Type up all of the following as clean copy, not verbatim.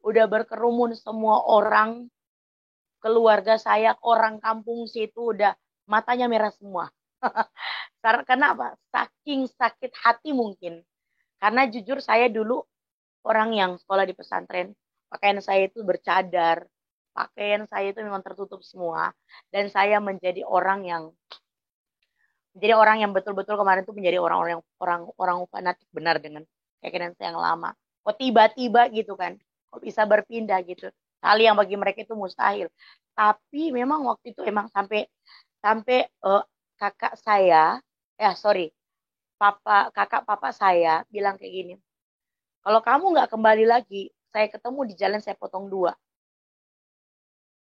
udah berkerumun semua orang, keluarga saya, orang kampung situ udah matanya merah semua. Karena apa? Saking sakit hati mungkin. Karena jujur saya dulu orang yang sekolah di pesantren, pakaian saya itu bercadar, pakaian saya itu memang tertutup semua, dan saya menjadi orang yang betul-betul kemarin tuh menjadi orang fanatik benar dengan keyakinan saya yang lama. Kok tiba-tiba gitu kan, kok bisa berpindah gitu. Hal yang bagi mereka itu mustahil. Tapi memang waktu itu emang sampai sampai kakak saya, sorry, kakak papa saya bilang kayak gini, kalau kamu nggak kembali lagi, saya ketemu di jalan saya potong dua.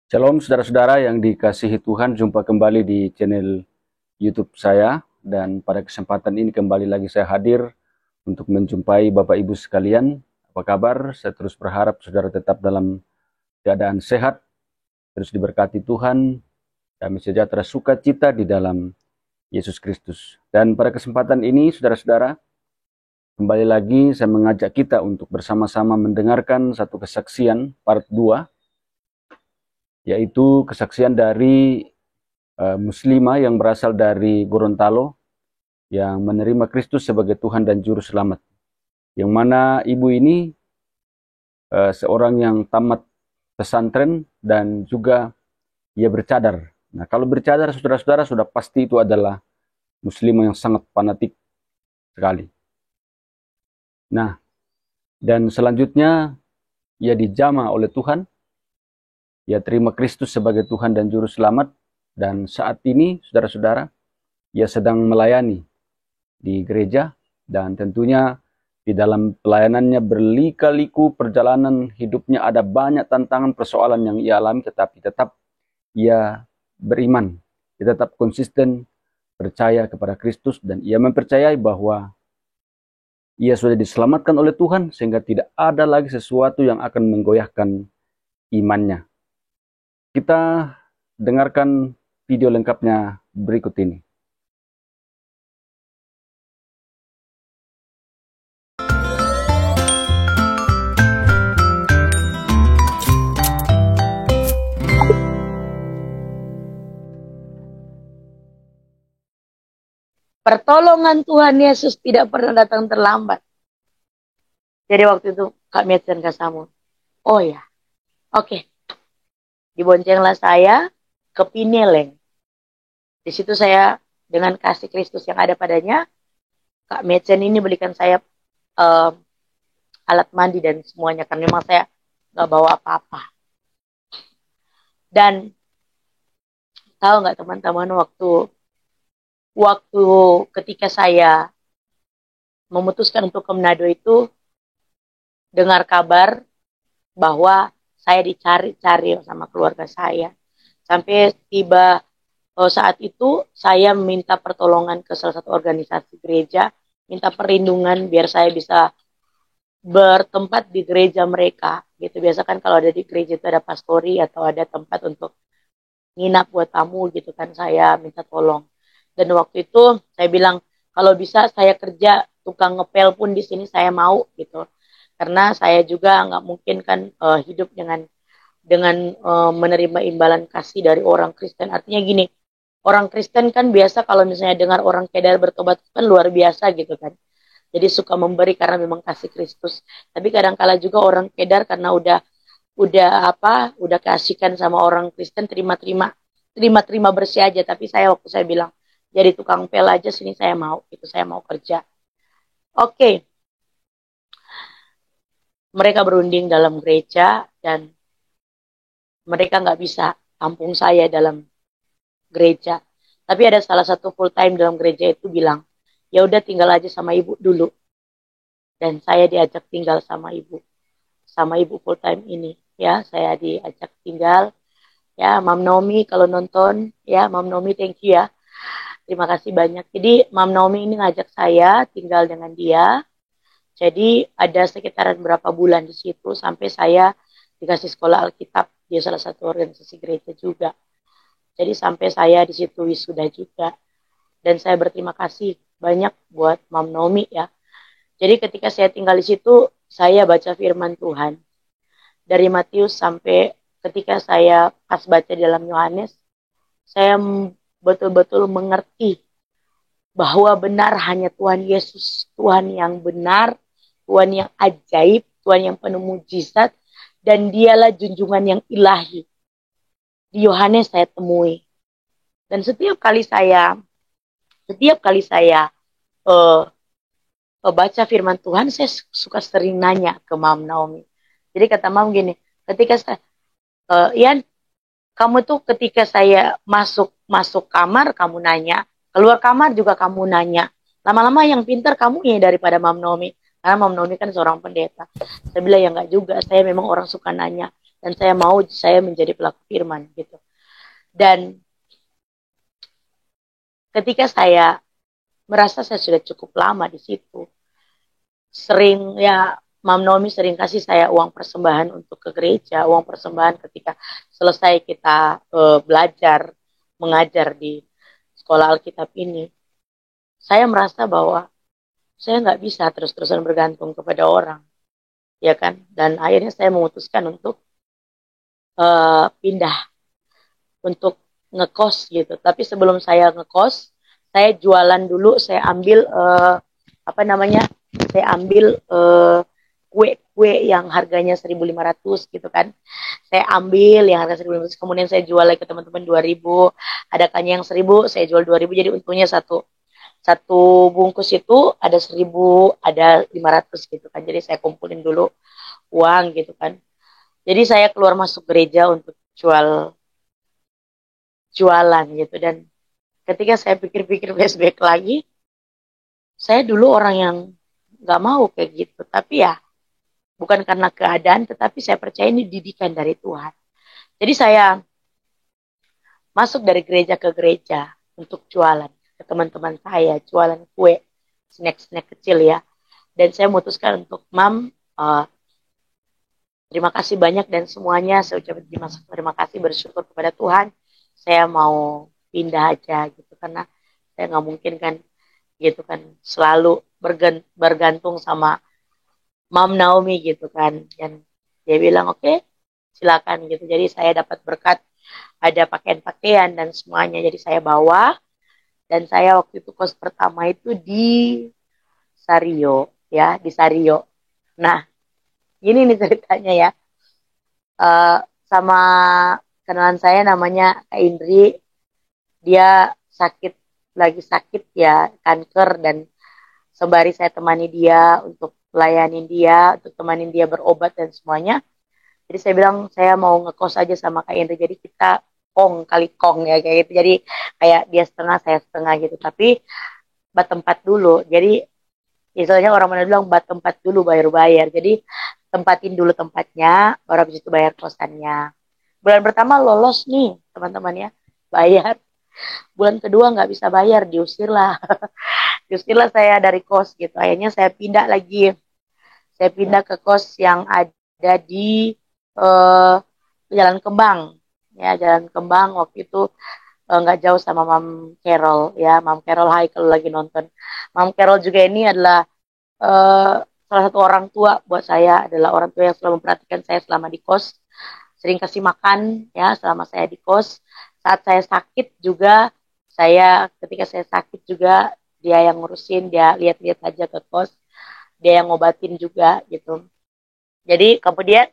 Shalom saudara-saudara yang dikasihi Tuhan, jumpa kembali di channel YouTube saya, dan pada kesempatan ini kembali lagi saya hadir untuk menjumpai Bapak Ibu sekalian. Apa kabar? Saya terus berharap saudara tetap dalam keadaan sehat, terus diberkati Tuhan, damai sejahtera sukacita di dalam Yesus Kristus. Dan pada kesempatan ini saudara-saudara, kembali lagi saya mengajak kita untuk bersama-sama mendengarkan satu kesaksian part 2, yaitu kesaksian dari muslimah yang berasal dari Gorontalo yang menerima Kristus sebagai Tuhan dan Juru Selamat. Yang mana ibu ini seorang yang tamat pesantren dan juga ia bercadar. Nah, kalau bercadar saudara-saudara sudah pasti itu adalah muslimah yang sangat fanatik sekali. Nah, dan selanjutnya ia dijamah oleh Tuhan. Ia terima Kristus sebagai Tuhan dan Juru Selamat, dan saat ini saudara-saudara ia sedang melayani di gereja, dan tentunya di dalam pelayanannya berlika-liku perjalanan hidupnya, ada banyak tantangan persoalan yang ia alami, tetapi tetap ia beriman, ia tetap konsisten percaya kepada Kristus, dan ia mempercayai bahwa ia sudah diselamatkan oleh Tuhan sehingga tidak ada lagi sesuatu yang akan menggoyahkan imannya. Kita dengarkan video lengkapnya berikut ini. Pertolongan Tuhan Yesus tidak pernah datang terlambat. Jadi waktu itu Kak Miet dan Kak Samu, oh ya, oke. Diboncenglah saya ke Pineleng. Di situ saya dengan kasih Kristus yang ada padanya, Kak Mechen ini belikan saya alat mandi dan semuanya, kan memang saya nggak bawa apa-apa. Dan tahu nggak teman-teman, waktu ketika saya memutuskan untuk ke Manado itu, dengar kabar bahwa saya dicari-cari sama keluarga saya. Sampai tiba saat itu saya minta pertolongan ke salah satu organisasi gereja, minta perlindungan biar saya bisa bertempat di gereja mereka. Gitu, biasa kan kalau ada di gereja itu ada pastori atau ada tempat untuk nginap buat tamu gitu kan, saya minta tolong. Dan waktu itu saya bilang kalau bisa saya kerja tukang ngepel pun di sini saya mau gitu. Karena saya juga nggak mungkin kan hidup dengan menerima imbalan kasih dari orang Kristen. Artinya gini, orang Kristen kan biasa kalau misalnya dengar orang kedar bertobat kan luar biasa gitu kan. Jadi suka memberi karena memang kasih Kristus. Tapi kadang-kala juga orang kedar karena udah kasihkan sama orang Kristen, terima-terima bersih aja. Tapi waktu saya bilang jadi tukang pel aja sini saya mau, itu saya mau kerja. Oke. Mereka berunding dalam gereja dan mereka nggak bisa tampung saya dalam gereja. Tapi ada salah satu full time dalam gereja itu bilang, ya udah tinggal aja sama ibu dulu. Dan saya diajak tinggal sama ibu full time ini. Ya, saya diajak tinggal. Ya, Mam Nomi kalau nonton, ya Mam Nomi thank you ya. Terima kasih banyak. Jadi Mam Nomi ini ngajak saya tinggal dengan dia. Jadi ada sekitaran berapa bulan di situ sampai saya dikasih sekolah Alkitab. Dia salah satu organisasi gereja juga. Jadi sampai saya di situ wisuda juga. Dan saya berterima kasih banyak buat Mam Nomi ya. Jadi ketika saya tinggal di situ, saya baca firman Tuhan. dari Matius sampai ketika saya pas baca dalam Yohanes, saya betul-betul mengerti bahwa benar hanya Tuhan Yesus, Tuhan yang benar, Tuhan yang ajaib, Tuhan yang penuh mujizat, dan dialah junjungan yang ilahi. Di Yohanes saya temui. Dan setiap kali saya uh, baca firman Tuhan, saya suka sering nanya ke Mam Naomi. Jadi kata Mam gini, ketika saya, Ian, kamu tuh ketika saya masuk kamar, kamu nanya. Keluar kamar juga kamu nanya. Lama-lama yang pintar kamu ya daripada Mam Naomi. Karena Mam Naomi kan seorang pendeta. Saya bilang ya enggak juga. Saya memang orang suka nanya. Dan saya menjadi pelaku firman gitu. Dan ketika saya merasa saya sudah cukup lama di situ. Sering ya Mam Naomi sering kasih saya uang persembahan untuk ke gereja. Uang persembahan ketika selesai kita belajar, mengajar di sekolah Alkitab ini. Saya merasa bahwa saya nggak bisa terus-terusan bergantung kepada orang, ya kan? Dan akhirnya saya memutuskan untuk pindah, untuk ngekos gitu. Tapi sebelum saya ngekos, saya jualan dulu. Saya ambil apa namanya? Saya ambil kue-kue yang harganya 1.500 gitu kan. Saya ambil yang harga 1.500, kemudian saya jual lagi ke teman-teman 2.000. Adakannya yang 1.000, saya jual 2.000, jadi untungnya satu bungkus itu ada 1.000, ada 500 gitu kan. Jadi saya kumpulin dulu uang gitu kan. Jadi saya keluar masuk gereja untuk jualan gitu. Dan ketika saya pikir-pikir flashback lagi, saya dulu orang yang nggak mau kayak gitu. Tapi ya bukan karena keadaan, tetapi saya percaya ini didikan dari Tuhan. Jadi saya masuk dari gereja ke gereja untuk jualan ke teman-teman saya, jualan kue, snack-snack kecil ya. Dan saya memutuskan untuk Mam, terima kasih banyak dan semuanya saya ucapkan terima kasih, bersyukur kepada Tuhan. Saya mau pindah aja gitu karena saya nggak mungkin kan gitu kan selalu bergantung sama Mam Naomi gitu kan. Dan dia bilang oke, silakan gitu. Jadi saya dapat berkat, ada pakaian-pakaian dan semuanya. Jadi saya bawa. Dan saya waktu itu kos pertama itu di Sario, ya, di Sario. Nah, gini nih ceritanya ya. Uh, sama kenalan saya namanya Kak Indri, dia lagi sakit ya, kanker, dan sembari saya temani dia untuk melayani dia, untuk temanin dia berobat dan semuanya. Jadi saya bilang saya mau ngekos aja sama Kak Indri. Jadi kita kong kali kong ya kayak gitu. Jadi kayak dia setengah saya setengah gitu. Tapi bat tempat dulu. Jadi istilahnya orang mana bilang bat tempat dulu baru bayar. Jadi tempatin dulu tempatnya, baru habis itu bayar kosannya. Bulan pertama lolos nih teman-teman ya, bayar. Bulan kedua nggak bisa bayar, diusir lah. Diusir lah saya dari kos gitu. Akhirnya saya pindah lagi. Saya pindah ke kos yang ada di Jalan Kembang. Ya, Jalan Kembang waktu itu nggak jauh sama Mam Carol ya. Mam Carol, hai kalau lagi nonton. Mam Carol juga ini adalah salah satu orang tua buat saya, adalah orang tua yang selalu memperhatikan saya selama di kos, sering kasih makan ya selama saya di kos. Saat saya sakit juga, ketika saya sakit juga dia yang ngurusin, dia lihat-lihat aja ke kos, dia yang ngobatin juga gitu. Jadi kemudian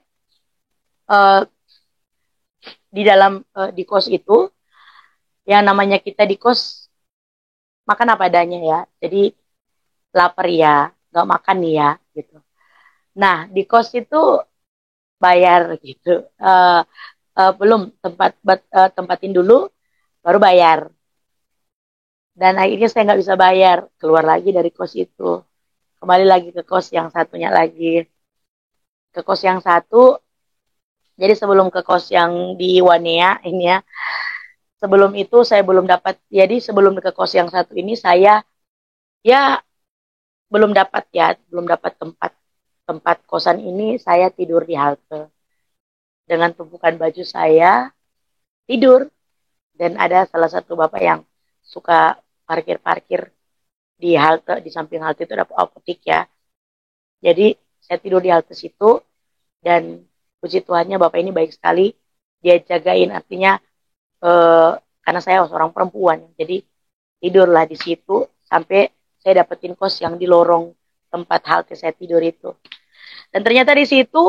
di kos itu yang namanya kita di kos makan apa adanya ya. Jadi lapar ya, nggak makan ya gitu. Nah di kos itu bayar gitu. Belum tempatin dulu baru bayar. Dan akhirnya saya nggak bisa bayar, keluar lagi dari kos itu, kembali lagi ke kos yang satunya lagi, ke kos yang satu. Jadi sebelum ke kos yang di Wanea ini ya, sebelum itu saya belum dapat. Jadi sebelum ke kos yang satu ini saya ya belum dapat tempat kosan ini. Saya tidur di halte dengan tumpukan baju saya, tidur. Dan ada salah satu bapak yang suka parkir-parkir di halte, di samping halte itu ada apotek ya. Jadi saya tidur di halte situ, dan puji Tuhannya Bapak ini baik sekali, dia jagain, artinya karena saya seorang perempuan, jadi tidurlah di situ sampai saya dapetin kos yang di lorong tempat halte saya tidur itu. Dan ternyata di situ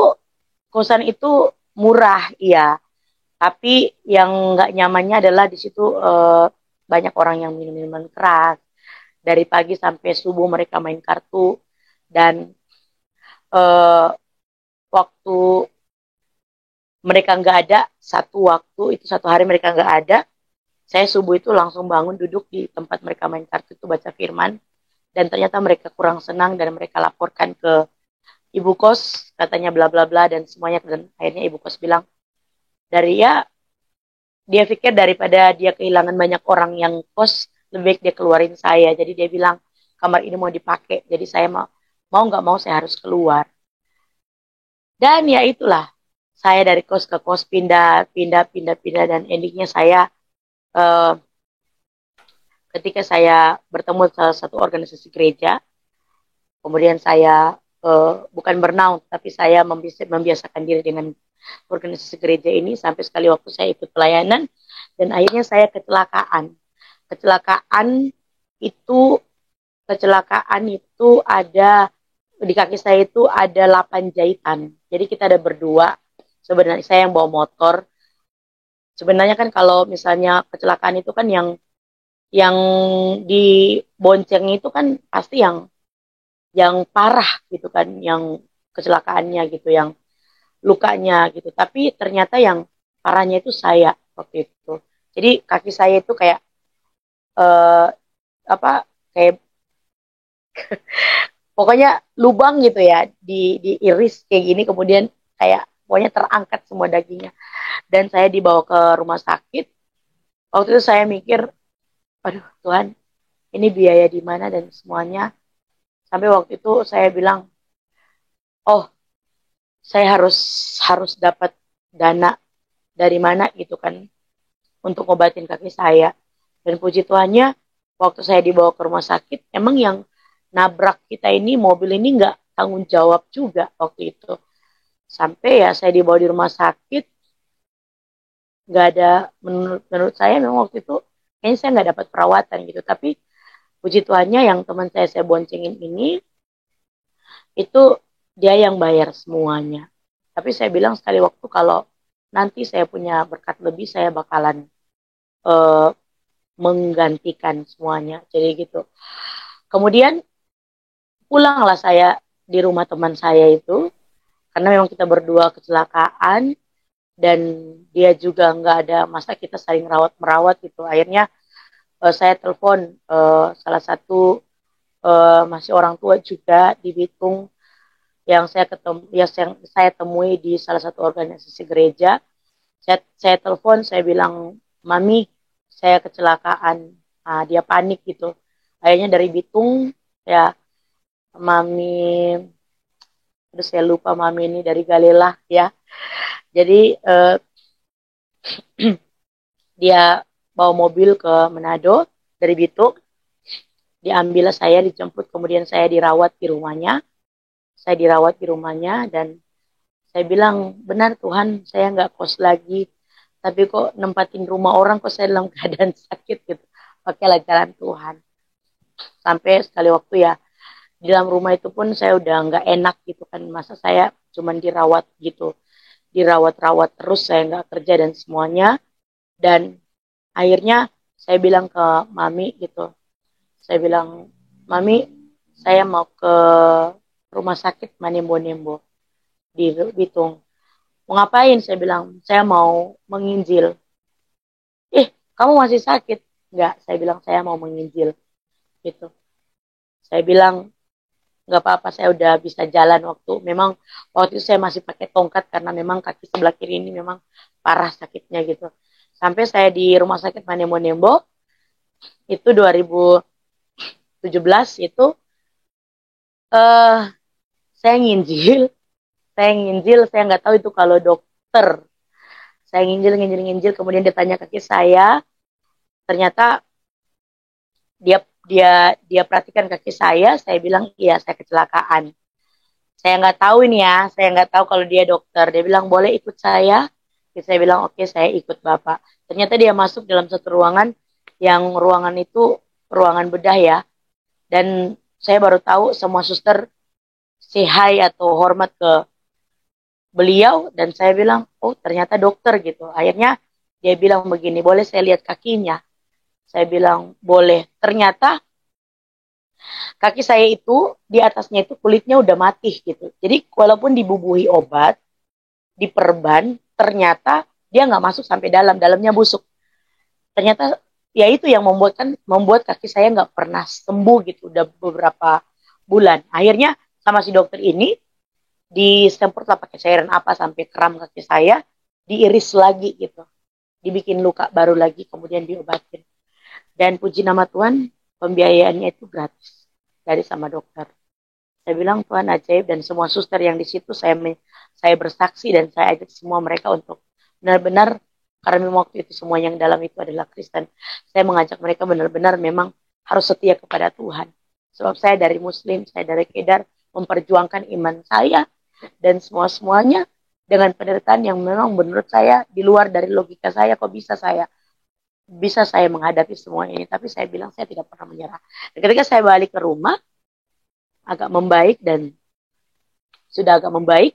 kosan itu murah, iya. Tapi yang nggak nyamannya adalah di situ banyak orang yang minum minuman keras. Dari pagi sampai subuh mereka main kartu. Dan eh, waktu mereka nggak ada, satu hari mereka nggak ada, saya subuh itu langsung bangun duduk di tempat mereka main kartu itu baca firman. Dan ternyata mereka kurang senang dan mereka laporkan ke ibu kos, katanya bla bla bla dan semuanya. Dan akhirnya ibu kos bilang, dari ya dia pikir daripada dia kehilangan banyak orang yang kos, lebih baik dia keluarin saya. Jadi dia bilang kamar ini mau dipakai, jadi saya mau nggak mau saya harus keluar. Dan ya itulah, saya dari kos ke kos pindah dan endingnya saya eh, ketika saya bertemu salah satu organisasi gereja, kemudian saya bukan burnout, tapi saya membiasakan diri dengan organisasi gereja ini sampai sekali waktu saya ikut pelayanan dan akhirnya saya kecelakaan. Kecelakaan itu kecelakaan itu ada di kaki saya itu ada 8 jahitan. Jadi kita ada berdua. Sebenarnya saya yang bawa motor. Sebenarnya kan kalau misalnya kecelakaan itu kan yang dibonceng itu kan pasti yang parah gitu kan, yang kecelakaannya gitu, yang lukanya gitu. Tapi ternyata yang parahnya itu saya waktu itu. Jadi kaki saya itu kayak eh, apa kayak pokoknya lubang gitu ya, diiris kayak gini, kemudian kayak pokoknya terangkat semua dagingnya. Dan saya dibawa ke rumah sakit. Waktu itu saya mikir, aduh Tuhan, ini biaya di mana dan semuanya. Sampai waktu itu saya bilang, oh saya harus harus dapat dana dari mana gitu kan untuk ngobatin kaki saya. Dan puji Tuhannya, waktu saya dibawa ke rumah sakit, emang yang nabrak kita ini, mobil ini nggak tanggung jawab juga waktu itu. Sampai ya saya dibawa di rumah sakit, nggak ada, menurut saya memang waktu itu, kayaknya saya nggak dapat perawatan gitu. Tapi puji Tuhannya yang teman saya boncengin ini, itu dia yang bayar semuanya. Tapi saya bilang sekali waktu kalau nanti saya punya berkat lebih, saya bakalan uh, menggantikan semuanya. Jadi gitu. Kemudian pulanglah saya di rumah teman saya itu, karena memang kita berdua kecelakaan dan dia juga nggak ada masa kita saling rawat merawat gitu. Akhirnya saya telepon salah satu masih orang tua juga di Bitung yang saya temui di salah satu organisasi gereja. Saya telepon, saya bilang, Mami, saya kecelakaan. Nah, dia panik gitu. Akhirnya dari Bitung, ya, Mami, terus saya lupa Mami ini dari Galela, ya. Jadi, dia bawa mobil ke Manado dari Bitung. Diambil saya, dijemput, kemudian saya dirawat di rumahnya. Saya dirawat di rumahnya dan saya bilang, benar Tuhan, saya nggak kos lagi. Tapi kok nempatin rumah orang, kok saya dalam keadaan sakit gitu. Pakailah jalan Tuhan. Sampai sekali waktu ya, di dalam rumah itu pun saya udah nggak enak gitu kan. Masa saya cuman dirawat gitu. Dirawat-rawat terus, saya nggak kerja dan semuanya. Dan akhirnya saya bilang ke Mami gitu. Saya bilang, Mami, saya mau ke rumah sakit Manembo-Nembo di Bitung. Mau ngapain? Saya bilang, saya mau menginjil. Kamu masih sakit? Enggak, saya bilang saya mau menginjil. Gitu. Saya bilang, nggak apa-apa, saya udah bisa jalan memang waktu itu saya masih pakai tongkat karena memang kaki sebelah kiri ini memang parah sakitnya gitu. Sampai saya di rumah sakit Manembo-Nembo, itu 2017 itu, eh saya nginjil, saya nggak tahu itu kalau dokter. Saya nginjil, kemudian dia tanya kaki saya, ternyata dia dia dia perhatikan kaki saya bilang iya saya kecelakaan. Saya nggak tahu ini ya, saya nggak tahu kalau dia dokter. Dia bilang boleh ikut saya. Saya bilang oke, saya ikut Bapak. Ternyata dia masuk dalam satu ruangan yang ruangan itu ruangan bedah ya. Dan saya baru tahu semua suster say hi atau hormat ke beliau dan saya bilang, oh ternyata dokter gitu. Akhirnya dia bilang begini, boleh saya lihat kakinya? Saya bilang boleh. Ternyata kaki saya itu di atasnya itu kulitnya udah mati gitu. Jadi walaupun dibubuhi obat, diperban, ternyata dia nggak masuk sampai dalam, dalamnya busuk. Ternyata ya itu yang membuat kaki saya nggak pernah sembuh gitu, udah beberapa bulan. Akhirnya sama si dokter ini disemprot lah pakai cairan apa sampai kram kaki saya, diiris lagi gitu, dibikin luka baru lagi, kemudian diobatin. Dan puji nama Tuhan, pembiayaannya itu gratis dari sama dokter. Saya bilang Tuhan ajaib dan semua suster yang di situ saya bersaksi dan saya ajak semua mereka untuk benar-benar karena memang waktu itu semua yang dalam itu adalah Kristen. Saya mengajak mereka benar-benar memang harus setia kepada Tuhan. Sebab saya dari Muslim, saya dari Kedar memperjuangkan iman saya dan semua-semuanya dengan penderitaan yang memang menurut saya di luar dari logika saya, kok bisa saya menghadapi semua ini. Tapi saya bilang saya tidak pernah menyerah. Dan ketika saya balik ke rumah agak membaik dan sudah agak membaik,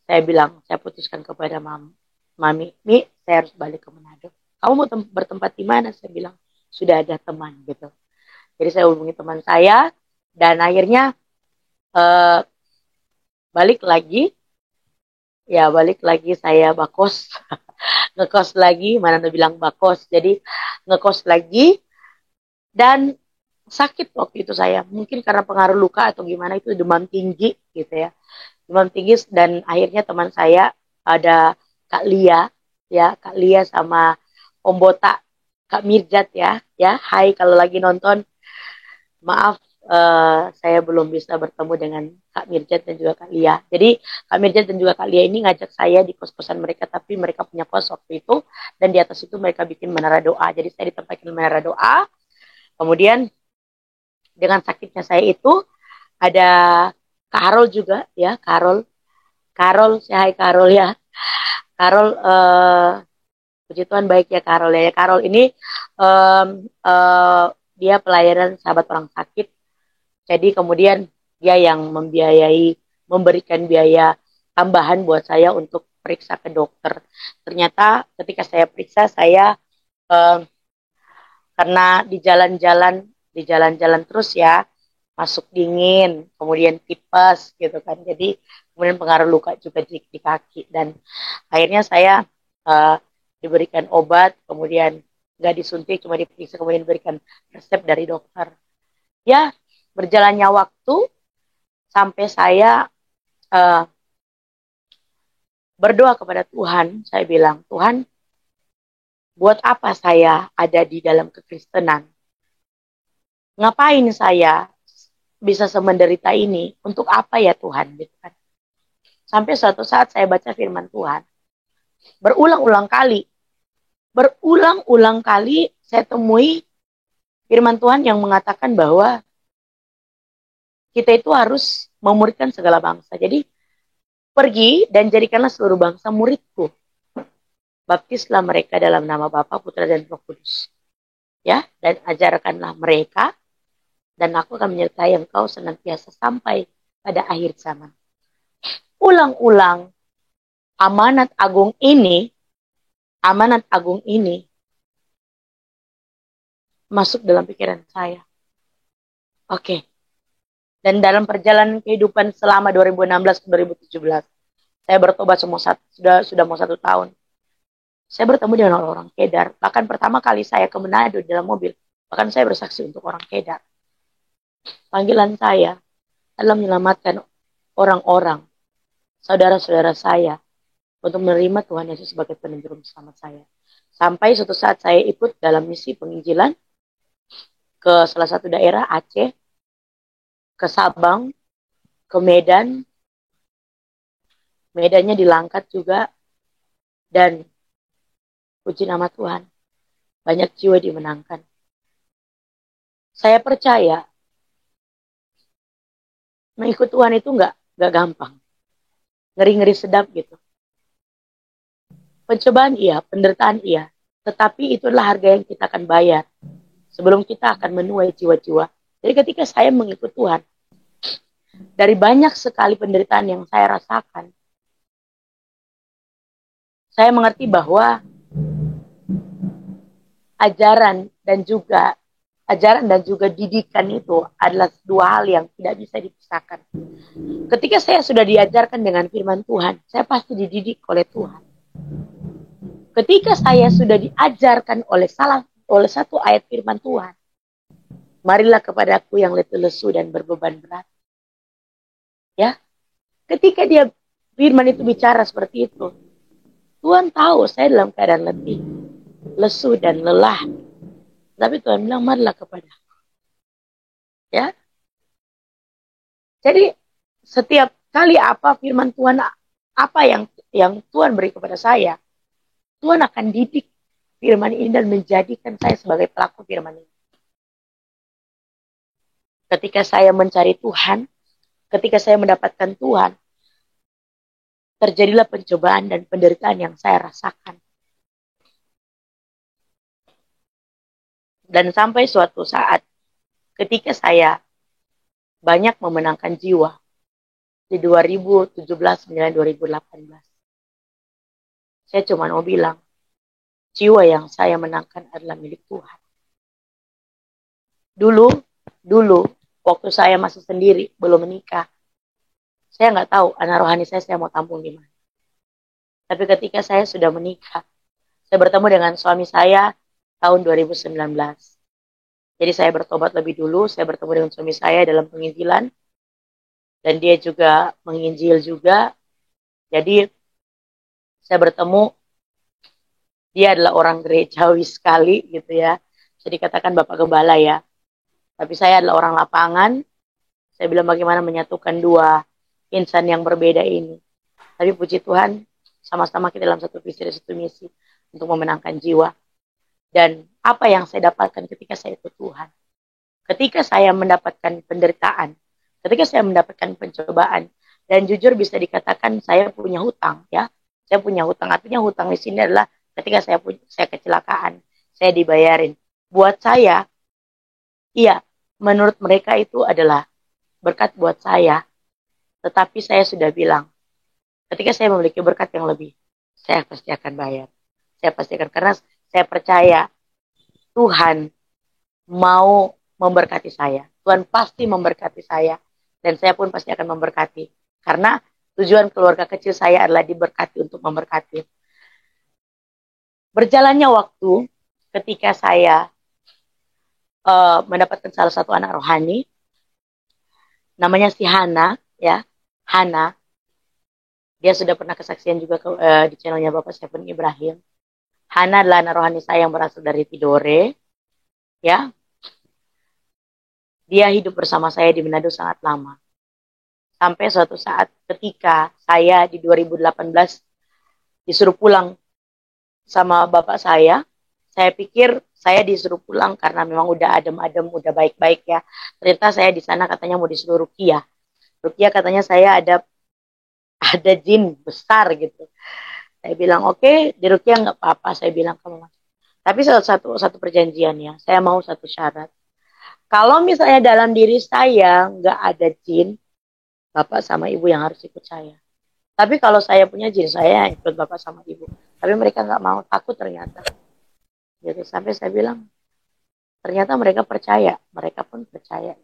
saya bilang, saya putuskan kepada Mami, Mi, saya harus balik ke Manado. Kamu mau bertempat di mana? Saya bilang, sudah ada teman gitu. Jadi saya hubungi teman saya dan akhirnya eh, balik lagi, ya balik lagi saya bakos, ngekos lagi, mana tuh bilang bakos, jadi ngekos lagi dan sakit waktu itu saya, mungkin karena pengaruh luka atau gimana itu demam tinggi gitu ya, demam tinggi dan akhirnya teman saya ada Kak Lia, ya Kak Lia sama Om Botak, Kak Mirjat ya, ya Hai kalau lagi nonton, maaf saya belum bisa bertemu dengan Kak Mirjat dan juga Kak Lia. Jadi Kak Mirjat dan juga Kak Lia ini ngajak saya di kos-kosan mereka, tapi mereka punya kos waktu itu dan di atas itu mereka bikin menara doa. Jadi saya ditempatin menara doa. Kemudian dengan sakitnya saya itu ada Kak Karol juga ya, Karol. Karol, saya hai Karol ya. Karol puji Tuhan baik ya Karol ya. Karol ini um, uh, dia pelayanan sahabat orang sakit. Jadi kemudian dia yang memberikan biaya tambahan buat saya untuk periksa ke dokter. Ternyata ketika saya periksa saya eh, karena di jalan-jalan terus ya masuk dingin, kemudian tipes gitu kan. Jadi kemudian pengaruh luka juga di kaki dan akhirnya saya eh, diberikan obat, kemudian nggak disuntik, cuma diperiksa, kemudian diberikan resep dari dokter. Ya, berjalannya waktu sampai saya uh, berdoa kepada Tuhan, saya bilang, Tuhan, buat apa saya ada di dalam kekristenan? Ngapain saya bisa semenderita ini? Untuk apa ya Tuhan? Gitu kan. Sampai suatu saat saya baca firman Tuhan. Berulang-ulang kali saya temui firman Tuhan yang mengatakan bahwa kita itu harus memuridkan segala bangsa. Jadi pergi dan jadikanlah seluruh bangsa muridku. Baptislah mereka dalam nama Bapa, Putra, dan Roh Kudus. Ya, dan ajarkanlah mereka, dan aku akan menyertai engkau senantiasa sampai pada akhir zaman. Ulang-ulang amanat agung ini masuk dalam pikiran saya. Oke. Dan dalam perjalanan kehidupan selama 2016 ke 2017, saya bertobat sudah mau 1 tahun. Saya bertemu dengan orang Kedar. Bahkan pertama kali saya ke Manado dalam mobil, bahkan saya bersaksi untuk orang Kedar. Panggilan saya adalah menyelamatkan orang-orang, saudara-saudara saya, untuk menerima Tuhan Yesus sebagai penjuru selamat saya. Sampai suatu saat saya ikut dalam misi penginjilan ke salah satu daerah Aceh, ke Sabang, ke Medan. Medannya di Langkat juga. Dan puji nama Tuhan, banyak jiwa dimenangkan. Saya percaya mengikut Tuhan itu Gak gampang. Ngeri-ngeri sedap gitu. Pencobaan iya, penderitaan iya. Tetapi itulah harga yang kita akan bayar. Sebelum kita akan menuai jiwa-jiwa. Jadi ketika saya mengikut Tuhan, dari banyak sekali penderitaan yang saya rasakan, saya mengerti bahwa ajaran dan juga didikan itu adalah dua hal yang tidak bisa dipisahkan. Ketika saya sudah diajarkan dengan firman Tuhan, saya pasti dididik oleh Tuhan. Ketika saya sudah diajarkan oleh satu ayat firman Tuhan, marilah kepadaku yang letih lesu dan berbeban berat. Ya, ketika dia firman itu bicara seperti itu, Tuhan tahu saya dalam keadaan letih, lesu dan lelah. Tapi Tuhan bilang, marilah kepadaku. Ya, jadi setiap kali apa firman Tuhan, apa yang Tuhan beri kepada saya, Tuhan akan didik firman ini dan menjadikan saya sebagai pelaku firman ini. Ketika saya mencari Tuhan, ketika saya mendapatkan Tuhan, terjadilah pencobaan dan penderitaan yang saya rasakan. Dan sampai suatu saat, ketika saya banyak memenangkan jiwa, di 2017, 2018, saya cuma mau bilang, jiwa yang saya menangkan adalah milik Tuhan. Dulu, waktu saya masih sendiri, belum menikah, saya nggak tahu anak rohani saya mau tampung di mana. Tapi ketika saya sudah menikah, saya bertemu dengan suami saya tahun 2019. Jadi saya bertobat lebih dulu, saya bertemu dengan suami saya dalam penginjilan, dan dia juga menginjil juga. Jadi saya bertemu, dia adalah orang gerejawi sekali gitu ya. Bisa dikatakan Bapak Gembala ya. Tapi saya adalah orang lapangan. Saya bilang bagaimana menyatukan dua insan yang berbeda ini. Tapi puji Tuhan, sama-sama kita dalam satu visi dan satu misi untuk memenangkan jiwa. Dan apa yang saya dapatkan ketika saya ikut Tuhan. Ketika saya mendapatkan penderitaan, ketika saya mendapatkan pencobaan, dan jujur bisa dikatakan saya punya hutang ya. Saya punya hutang, artinya hutang di sini adalah ketika saya kecelakaan, saya dibayarin. Buat saya, iya, menurut mereka itu adalah berkat buat saya. Tetapi saya sudah bilang, ketika saya memiliki berkat yang lebih, saya pasti akan bayar. Saya pasti akan, karena saya percaya Tuhan mau memberkati saya. Tuhan pasti memberkati saya. Dan saya pun pasti akan memberkati. Karena tujuan keluarga kecil saya adalah diberkati untuk memberkati. Berjalannya waktu, ketika saya mendapatkan salah satu anak rohani, namanya si Hana, ya, Hana. Dia sudah pernah kesaksian juga di channelnya Bapak Stephen Ibrahim. Hana adalah anak rohani saya yang berasal dari Tidore, ya. Dia hidup bersama saya di Manado sangat lama. Sampai suatu saat ketika saya di 2018 disuruh pulang sama bapak saya pikir saya disuruh pulang karena memang udah adem-adem, udah baik-baik ya. Ternyata saya di sana katanya mau disuruh ruqyah. Ruqyah katanya saya ada jin besar gitu. Saya bilang oke, di ruqyah nggak apa-apa. Saya bilang kamu mas. Tapi satu perjanjiannya, saya mau satu syarat. Kalau misalnya dalam diri saya nggak ada jin, bapak sama ibu yang harus ikut saya. Tapi kalau saya punya jin, saya ikut bapak sama ibu. Tapi mereka nggak mau, takut ternyata. Jadi sampai saya bilang, ternyata mereka percaya, mereka pun percaya.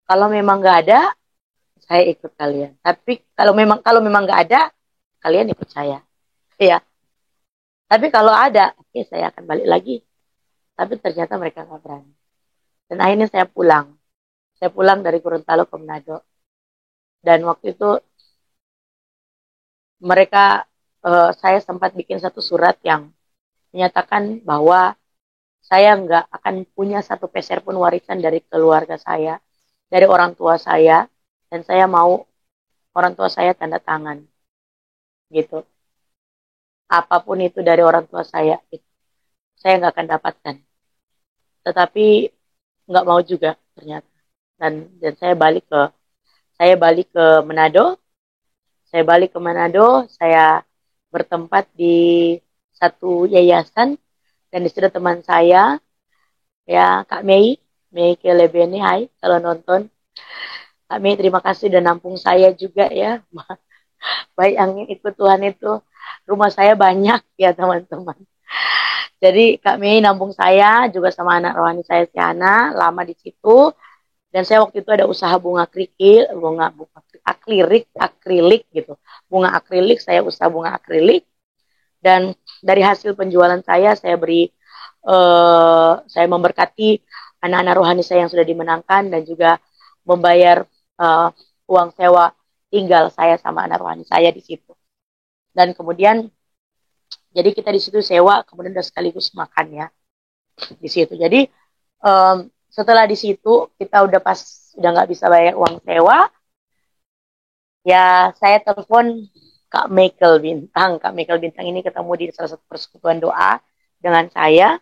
Kalau memang nggak ada, saya ikut kalian. Tapi kalau memang nggak ada, kalian ikut saya. Iya. Tapi kalau ada, oke, saya akan balik lagi. Tapi ternyata mereka nggak berani. Dan akhirnya saya pulang. Saya pulang dari Gorontalo ke Manado. Dan waktu itu saya sempat bikin satu surat yang menyatakan bahwa saya nggak akan punya satu peser pun warisan dari keluarga saya, dari orang tua saya, dan saya mau orang tua saya tanda tangan, gitu. Apapun itu dari orang tua saya, gitu. Saya nggak akan dapatkan. Tetapi nggak mau juga ternyata. Dan saya balik ke Saya balik ke Manado. Saya bertempat di satu yayasan, dan di situ teman saya, ya Kak Mei, Mei Kelebene, hai kalau nonton. Kak Mei, terima kasih udah nampung saya juga ya. Baik angin ikut Tuhan itu, rumah saya banyak ya teman-teman. Jadi Kak Mei nampung saya juga sama anak rohani saya si Hana, lama di situ. Dan saya waktu itu ada usaha bunga krikil, bunga akrilik gitu. Bunga akrilik, saya usaha bunga akrilik. Dan dari hasil penjualan saya beri, saya memberkati anak-anak rohani saya yang sudah dimenangkan, dan juga membayar uh, uang sewa tinggal saya sama anak rohani saya di situ. Dan kemudian jadi kita di situ sewa, kemudian udah sekaligus makan ya di situ. Jadi setelah di situ kita udah nggak bisa bayar uang sewa, ya saya telepon Kak Michael Bintang. Kak Michael Bintang ini ketemu di salah satu persekutuan doa dengan saya.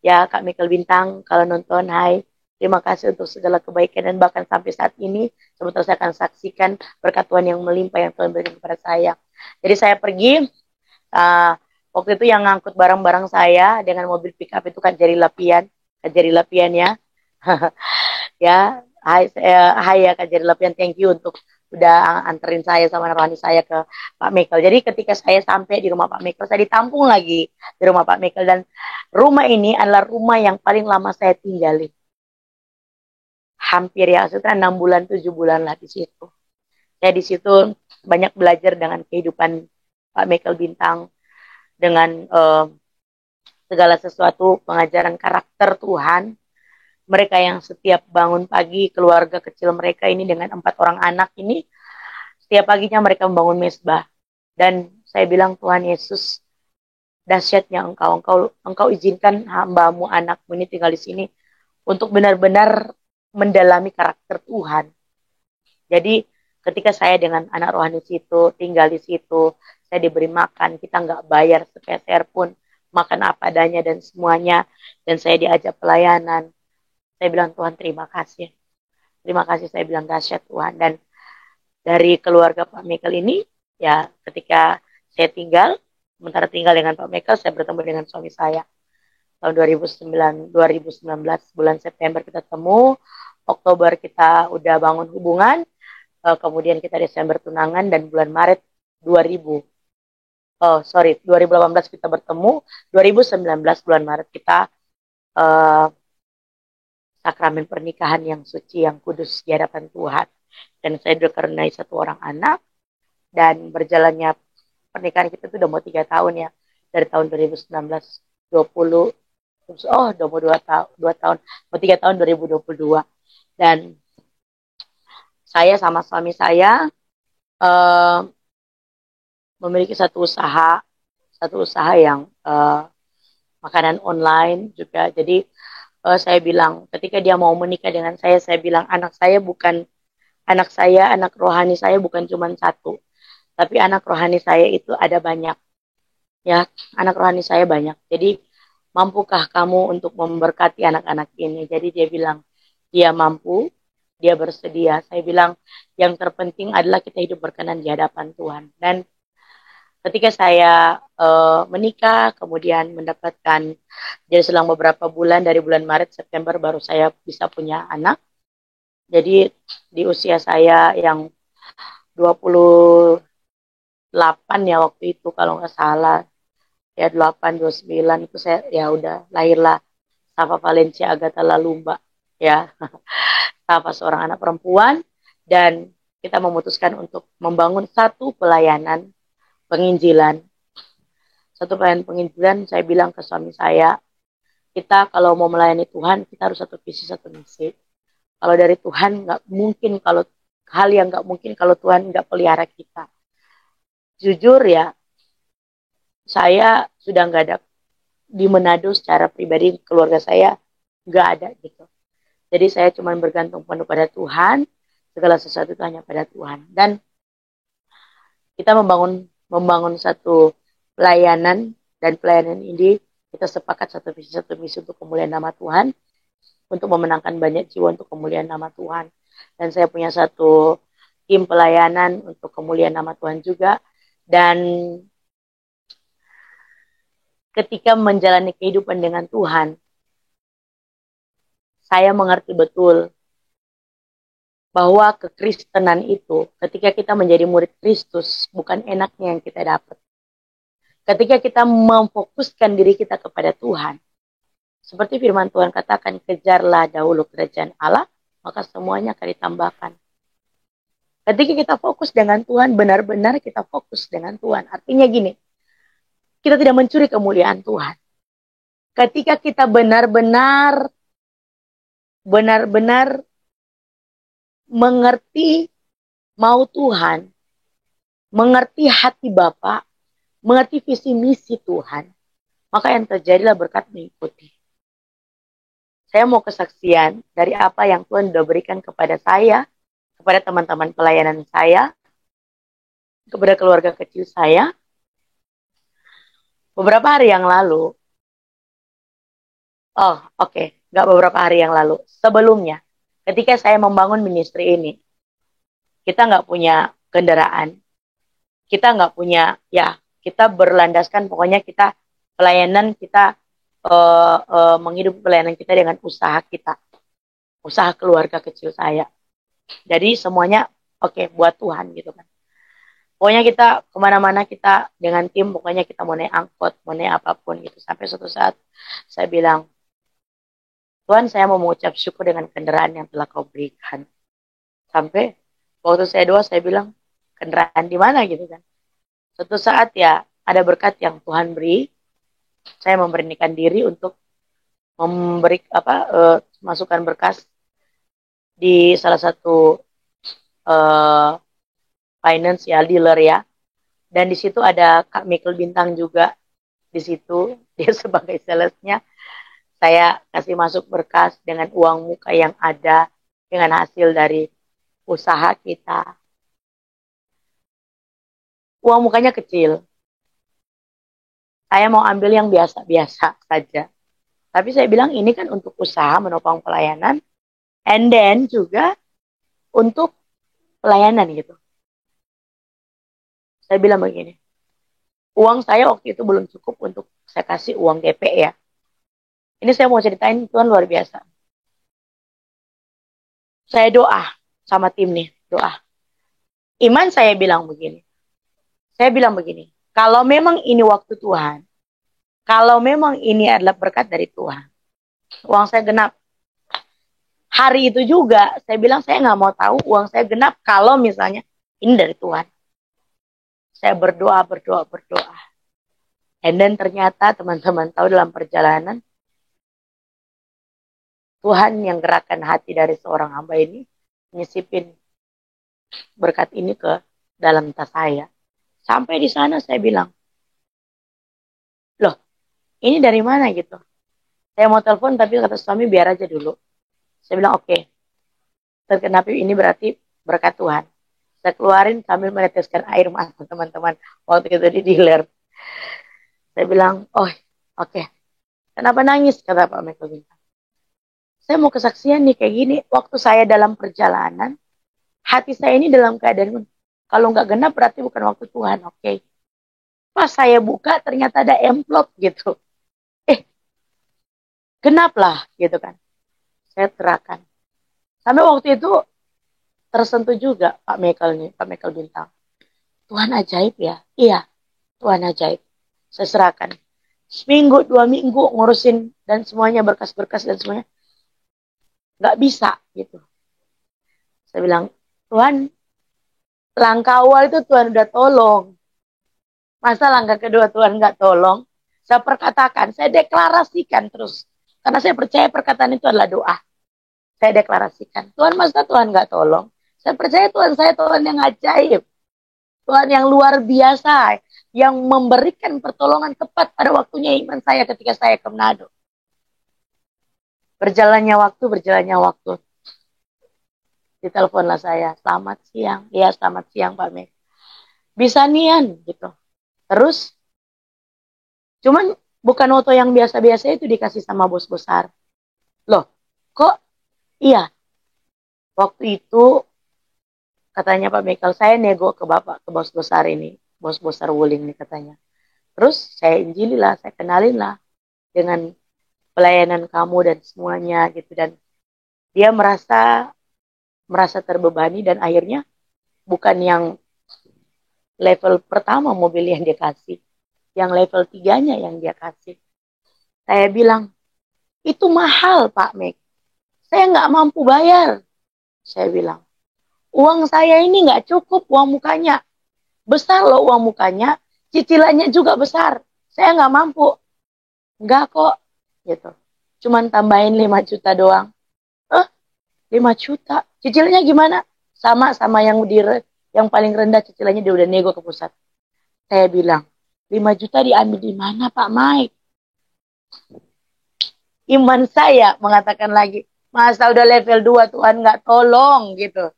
Ya Kak Michael Bintang, kalau nonton, hai, terima kasih untuk segala kebaikan, dan bahkan sampai saat ini sebentar saya akan saksikan berkat Tuhan yang melimpah yang Tuhan berikan kepada saya. Jadi saya pergi, waktu itu yang ngangkut barang-barang saya dengan mobil pick up itu Kak Jari Lapian ya. Ya, hai ya Kak Jari Lapian, thank you untuk udah anterin saya sama rohani saya ke Pak Michael. Jadi ketika saya sampai di rumah Pak Michael, saya ditampung lagi di rumah Pak Michael, dan rumah ini adalah rumah yang paling lama saya tinggali. Hampir ya, sekitar 6 bulan, 7 bulan lah di situ. Saya di situ banyak belajar dengan kehidupan Pak Michael Bintang, dengan segala sesuatu, pengajaran karakter Tuhan. Mereka yang setiap bangun pagi, keluarga kecil mereka ini dengan 4 orang anak ini, setiap paginya mereka membangun mesbah. Dan saya bilang, Tuhan Yesus, dahsyatnya engkau izinkan hambamu, anakmu ini tinggal di sini untuk benar-benar mendalami karakter Tuhan. Jadi ketika saya dengan anak rohani situ, tinggal di situ, saya diberi makan, kita nggak bayar sepeser pun, makan apa adanya dan semuanya, dan saya diajak pelayanan. Saya bilang, Tuhan terima kasih. Terima kasih, saya bilang, dahsyat Tuhan. Dan dari keluarga Pak Michael ini, ya ketika saya sementara tinggal dengan Pak Michael, saya bertemu dengan suami saya. Tahun 2019 bulan September kita temu, Oktober kita udah bangun hubungan, kemudian kita Desember tunangan, dan bulan Maret 2018 kita bertemu, 2019 bulan Maret kita sakramen pernikahan yang suci, yang kudus di hadapan Tuhan. Dan saya dikaruniai 1 orang anak, dan berjalannya pernikahan kita itu udah mau 3 tahun ya, dari tahun 2019, 20, udah mau 2 tahun, mau 3 tahun 2022. Dan saya sama suami saya memiliki satu usaha yang makanan online juga. Jadi saya bilang, ketika dia mau menikah dengan saya bilang, anak rohani saya bukan cuma 1, tapi anak rohani saya itu ada banyak. Ya, anak rohani saya banyak. Jadi, mampukah kamu untuk memberkati anak-anak ini? Jadi dia bilang, dia mampu, dia bersedia. Saya bilang, yang terpenting adalah kita hidup berkenan di hadapan Tuhan. Dan ketika saya menikah, kemudian mendapatkan, jadi selang beberapa bulan, dari bulan Maret, September, baru saya bisa punya anak. Jadi di usia saya yang 28 ya waktu itu, kalau nggak salah, ya 8, 29 itu saya, ya udah lahirlah Safa Valencia Agatha Lalumba, ya. Safa seorang anak perempuan, dan kita memutuskan untuk membangun satu pelayanan penginjilan. Satu pelayanan penginjilan, saya bilang ke suami saya, kita kalau mau melayani Tuhan, kita harus satu visi, satu misi. Kalau dari Tuhan nggak mungkin, kalau hal yang nggak mungkin kalau Tuhan nggak pelihara kita. Jujur ya, saya sudah nggak ada di Manado secara pribadi, keluarga saya nggak ada gitu. Jadi saya cuma bergantung penuh pada Tuhan, segala sesuatu itu hanya pada Tuhan. Dan kita membangun satu pelayanan, dan pelayanan ini kita sepakat satu visi, satu misi untuk kemuliaan nama Tuhan, untuk memenangkan banyak jiwa untuk kemuliaan nama Tuhan. Dan saya punya satu tim pelayanan untuk kemuliaan nama Tuhan juga. Dan ketika menjalani kehidupan dengan Tuhan, saya mengerti betul bahwa kekristenan itu, ketika kita menjadi murid Kristus, bukan enaknya yang kita dapat. Ketika kita memfokuskan diri kita kepada Tuhan, seperti firman Tuhan katakan, kejarlah dahulu kerajaan Allah, maka semuanya akan ditambahkan. Ketika kita fokus dengan Tuhan, benar-benar kita fokus dengan Tuhan. Artinya gini, kita tidak mencuri kemuliaan Tuhan. Ketika kita benar-benar mengerti mau Tuhan, mengerti hati Bapa, mengerti visi misi Tuhan, maka yang terjadilah berkat mengikuti. Saya mau kesaksian dari apa yang Tuhan sudah berikan kepada saya, kepada teman-teman pelayanan saya, kepada keluarga kecil saya. Beberapa hari yang lalu, nggak beberapa hari yang lalu, sebelumnya, ketika saya membangun ministry ini, kita nggak punya kendaraan, kita nggak punya, kita berlandaskan, pokoknya kita pelayanan kita menghidupi pelayanan kita dengan usaha kita, usaha keluarga kecil saya. Jadi semuanya buat Tuhan gitu kan. Pokoknya kita kemana-mana kita dengan tim, pokoknya kita mau naik angkot, mau naik apapun gitu. Sampai suatu saat saya bilang, Tuhan, saya mau mengucap syukur dengan kendaraan yang telah kau berikan. Sampai waktu saya doa, saya bilang, kendaraan di mana gitu kan. Suatu saat ya, ada berkat yang Tuhan beri. Saya memberanikan diri untuk memberi masukan berkas di salah satu financial dealer ya. Dan di situ ada Kak Michael Bintang juga di situ, dia sebagai salesnya. Saya kasih masuk berkas dengan uang muka yang ada, dengan hasil dari usaha kita. Uang mukanya kecil. Saya mau ambil yang biasa-biasa saja. Tapi saya bilang ini kan untuk usaha menopang pelayanan, and then juga untuk pelayanan gitu. Saya bilang begini, uang saya waktu itu belum cukup untuk saya kasih uang DP ya. Ini saya mau ceritain, Tuhan luar biasa. Saya doa sama tim nih, doa. Iman saya bilang begini. Saya bilang begini, kalau memang ini waktu Tuhan, kalau memang ini adalah berkat dari Tuhan, uang saya genap. Hari itu juga, saya bilang saya nggak mau tahu uang saya genap kalau misalnya ini dari Tuhan. Saya berdoa. And then ternyata teman-teman tahu dalam perjalanan, Tuhan yang gerakkan hati dari seorang hamba ini, nyisipin berkat ini ke dalam tas saya. Sampai di sana saya bilang, loh, ini dari mana gitu? Saya mau telepon tapi kata suami biar aja dulu. Saya bilang oke. Terkenapa ini berarti berkat Tuhan. Saya keluarin sambil meneteskan air mata teman-teman waktu itu di dealer. Saya bilang, oke. Kenapa nangis? Kata Pak Michael Bintang. Saya mau kesaksian nih kayak gini. Waktu saya dalam perjalanan, hati saya ini dalam keadaan, kalau nggak genap berarti bukan waktu Tuhan. Oke. Pas saya buka ternyata ada amplop gitu. Genap lah gitu kan. Saya serahkan. Sampai waktu itu tersentuh juga Pak Michael Bintang. Tuhan ajaib ya. Iya, Tuhan ajaib. Saya serahkan. Seminggu, 2 minggu ngurusin dan semuanya berkas-berkas dan semuanya. Nggak bisa gitu. Saya bilang, Tuhan, langkah awal itu Tuhan udah tolong. Masa langkah kedua Tuhan nggak tolong? Saya perkatakan, saya deklarasikan terus. Karena saya percaya perkataan itu adalah doa. Saya deklarasikan, Tuhan, masa Tuhan nggak tolong? Saya percaya Tuhan saya Tuhan yang ajaib. Tuhan yang luar biasa. Yang memberikan pertolongan tepat pada waktunya iman saya ketika saya ke Manado. Berjalannya waktu. Diteleponlah saya, selamat siang. Iya, selamat siang Pak Mek. Bisa nian gitu. Terus, cuman bukan foto yang biasa-biasa itu dikasih sama bos besar. Loh, kok iya? Waktu itu Katanya Pak Michael, saya nego ke Bapak, ke bos besar ini. Bos besar Wuling nih katanya. Terus saya injililah, saya kenalin lah dengan pelayanan kamu dan semuanya gitu. Dan dia merasa terbebani dan akhirnya bukan yang level pertama mobil yang dia kasih. Yang level 3-nya yang dia kasih. Saya bilang, itu mahal Pak Mek. Saya nggak mampu bayar. Saya bilang, uang saya ini nggak cukup uang mukanya. Besar loh uang mukanya, cicilannya juga besar. Saya nggak mampu. Nggak kok, gitu. Cuman tambahin 5 juta doang. 5 juta. Cicilannya gimana? Sama yang paling rendah cicilannya dia udah nego ke pusat. Saya bilang, 5 juta diambil di mana Pak Mike? Iman saya mengatakan lagi, masa udah level 2 Tuhan nggak tolong gitu.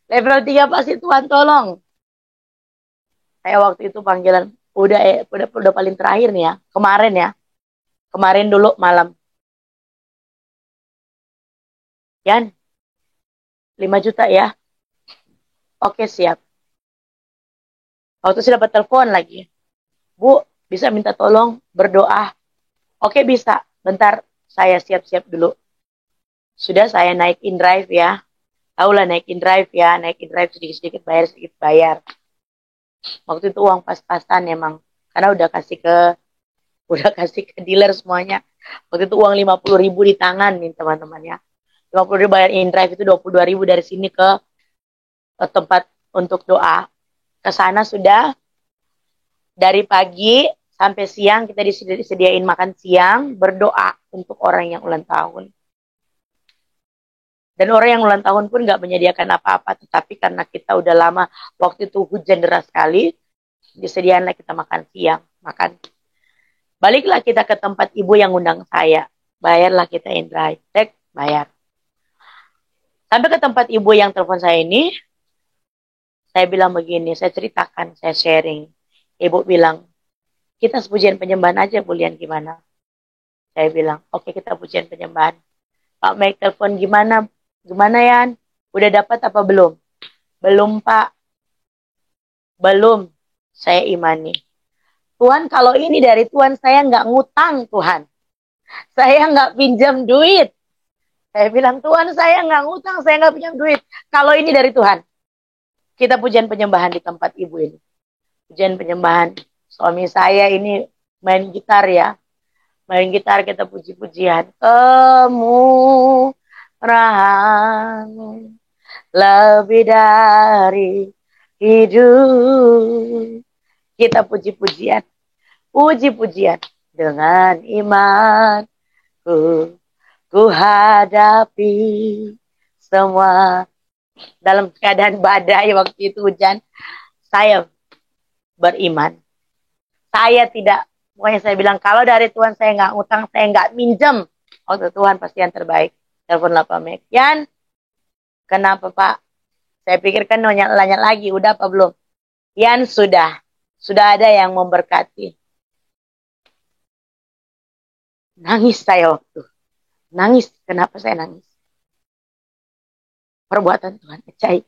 Level 3 pasti Tuhan tolong. Saya waktu itu panggilan udah paling terakhir nih ya, kemarin ya. Kemarin dulu malam. Yan, 5 juta ya. Oke, siap. Waktu itu dapat telepon lagi. Bu, bisa minta tolong berdoa. Oke, bisa. Bentar, saya siap-siap dulu. Sudah saya naikin drive ya. Tahulah naikin drive ya. Naikin drive sedikit-sedikit bayar, sedikit bayar. Waktu itu uang pas-pasan emang. Karena udah kasih ke dealer semuanya. Waktu itu uang 50.000 di tangan nih teman-teman ya. 50.000 bayar in drive itu 22.000 dari sini ke tempat untuk doa. Ke sana sudah dari pagi sampai siang kita disediain makan siang, berdoa untuk orang yang ulang tahun. Dan orang yang ulang tahun pun nggak menyediakan apa-apa, tetapi karena kita udah lama, waktu itu hujan deras sekali, disediainlah kita makan siang, makan. Baliklah kita ke tempat ibu yang undang saya, bayarlah kita in drive, bayar. Sampai ke tempat ibu yang telepon saya ini, saya bilang begini, saya ceritakan, saya sharing. Ibu bilang, kita pujian penyembahan aja, Bulian gimana? Saya bilang, oke kita pujian penyembahan. Pak Mike telepon gimana? Gimana Yan? Udah dapat apa belum? Belum Pak. Belum. Saya imani. Tuhan kalau ini dari Tuhan saya nggak ngutang Tuhan. Saya nggak pinjam duit. Saya bilang Tuhan saya nggak ngutang, saya nggak pinjam duit. Kalau ini dari Tuhan. Kita pujian penyembahan di tempat ibu ini. Pujian penyembahan. Suami saya ini main gitar ya. Main gitar kita puji-pujian. Kemurahan lebih dari hidup. Kita puji-pujian. Puji-pujian. Dengan iman ku hadapi semua. Dalam keadaan badai waktu itu hujan. Saya beriman. Saya tidak, pokoknya saya bilang, kalau dari Tuhan saya nggak utang, saya nggak minjem. Waktu Tuhan pasti yang terbaik. Telepon Pak Mek. Yan, kenapa Pak? Saya pikirkan nanya lagi, udah apa belum? Yan, sudah. Sudah ada yang memberkati. Nangis saya waktu. Nangis. Kenapa saya nangis? Perbuatan Tuhan ajaib.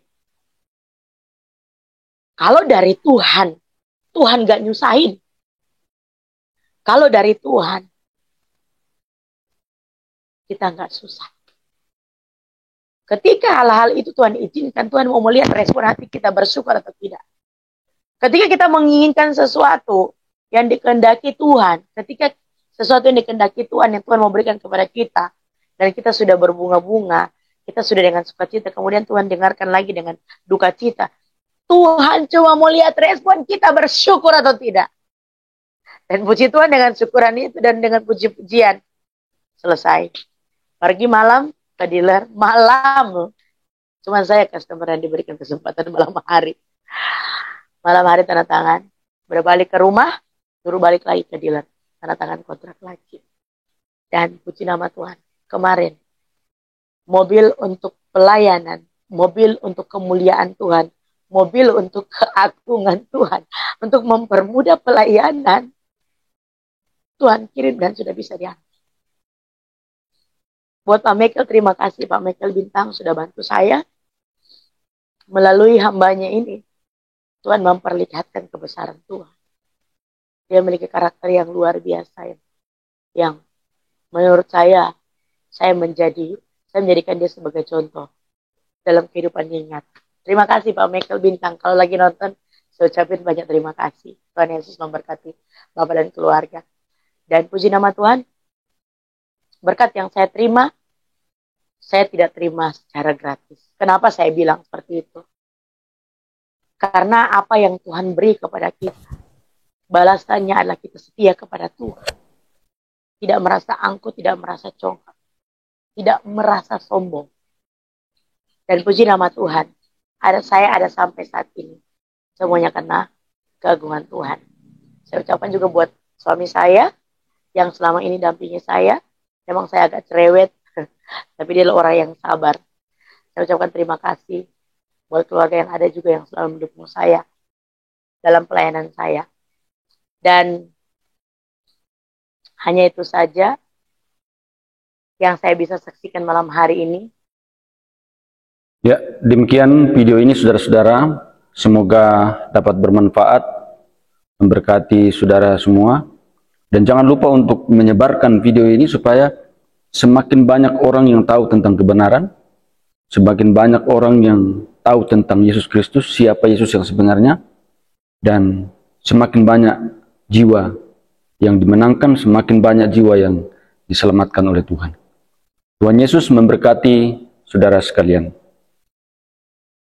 Kalau dari Tuhan, Tuhan gak nyusahin. Kalau dari Tuhan, kita gak susah. Ketika hal-hal itu Tuhan izinkan, Tuhan mau melihat respon hati kita bersyukur atau tidak. Ketika kita menginginkan sesuatu yang dikehendaki Tuhan, ketika sesuatu yang dikehendaki Tuhan, yang Tuhan mau berikan kepada kita, dan kita sudah berbunga-bunga, kita sudah dengan sukacita, kemudian Tuhan dengarkan lagi dengan duka cita. Tuhan cuma mau lihat respon kita bersyukur atau tidak. Dan puji Tuhan dengan syukuran itu dan dengan puji-pujian. Selesai. Pergi malam ke dealer. Malam. Cuma saya customer yang diberikan kesempatan malam hari. Malam hari tanda tangan. Berbalik ke rumah. Suruh balik lagi ke dealer. Tanda tangan kontrak lagi. Dan puji nama Tuhan. Kemarin. Mobil untuk pelayanan. Mobil untuk kemuliaan Tuhan. Mobil untuk keagungan Tuhan. Untuk mempermudah pelayanan. Tuhan kirim dan sudah bisa diambil. Buat Pak Michael, terima kasih Pak Michael Bintang sudah bantu saya. melalui hambanya ini, Tuhan memperlihatkan kebesaran Tuhan. Dia memiliki karakter yang luar biasa, yang menurut saya menjadikan dia sebagai contoh dalam kehidupan yang nyata. Terima kasih Pak Michael Bintang. Kalau lagi nonton, saya ucapin banyak terima kasih. Tuhan Yesus memberkati Bapak dan keluarga. Dan puji nama Tuhan, berkat yang saya terima, saya tidak terima secara gratis. Kenapa saya bilang seperti itu? Karena apa yang Tuhan beri kepada kita, balasannya adalah kita setia kepada Tuhan. Tidak merasa angkuh, tidak merasa congkak, tidak merasa sombong. Dan puji nama Tuhan, saya ada sampai saat ini. Semuanya karena keagungan Tuhan. Saya ucapkan juga buat suami saya, yang selama ini dampingi saya. Memang saya agak cerewet, tapi dia adalah orang yang sabar. Saya ucapkan terima kasih buat keluarga yang ada juga yang selalu mendukung saya dalam pelayanan saya. Dan hanya itu saja yang saya bisa saksikan malam hari ini. Ya, demikian video ini saudara-saudara. Semoga dapat bermanfaat, memberkati saudara semua. Dan jangan lupa untuk menyebarkan video ini supaya semakin banyak orang yang tahu tentang kebenaran, semakin banyak orang yang tahu tentang Yesus Kristus, siapa Yesus yang sebenarnya, dan semakin banyak jiwa yang dimenangkan, semakin banyak jiwa yang diselamatkan oleh Tuhan. Tuhan Yesus memberkati saudara sekalian.